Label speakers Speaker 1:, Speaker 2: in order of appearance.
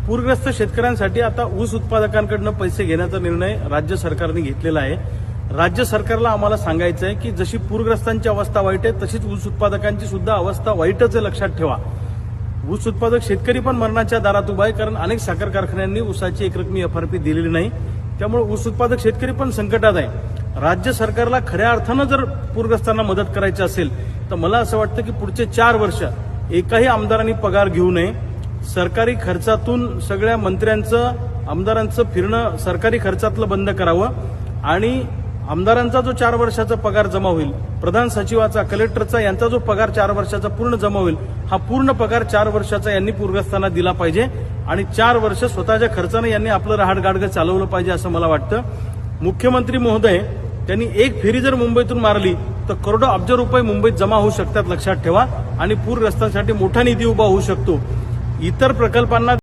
Speaker 1: पूरग्रस्त शेतकऱ्यांसाठी आता ऊस उत्पादकांकडून पैसे घेण्याचा निर्णय राज्य सरकारने घेतलेला आहे। राज्य सरकारला आम्हाला सांगायचं आहे की जशी पूरग्रस्तांची अवस्था वाईट आहे तशीच ऊस उत्पादकांची सुद्धा अवस्था वाईटच आहे, लक्षात ठेवा। ऊस उत्पादक शेतकरी पण मरणाच्या दारात उभा आहे, कारण अनेक साखर कारखान्यांनी ऊसाची एकरकमी FRP दिलेली नाही, त्यामुळे ऊस उत्पादक शेतकरी पण संकटात आहे। राज्य सरकारला खऱ्या अर्थानं जर पूरग्रस्तांना मदत करायची असेल तर मला असं वाटतं की पुढचे 4 वर्ष एकाही आमदारांनी पगार घेऊ नये। सरकारी खर्चातून सगळ्या मंत्र्यांचं आमदारांचं फिरणं सरकारी खर्चातलं बंद करावं आणि आमदारांचा जो 4 वर्षाचा पगार जमा होईल, प्रधान सचिवाचा, कलेक्टरचा यांचा जो पगार 4 वर्षाचा पूर्ण जमा होईल, हा पूर्ण पगार 4 वर्षाचा यांनी पूरग्रस्तांना दिला पाहिजे आणि 4 वर्ष स्वतःच्या खर्चाने यांनी आपलं रहाटगाडगं चालवलं पाहिजे असं मला वाटतं। मुख्यमंत्री महोदय त्यांनी एक फेरी जर मुंबईतून मारली तर करोडो अब्ज रुपये मुंबईत जमा होऊ शकतात, लक्षात ठेवा, आणि पूरग्रस्तांसाठी मोठा निधी उभा होऊ शकतो। इतर प्रकल्पांना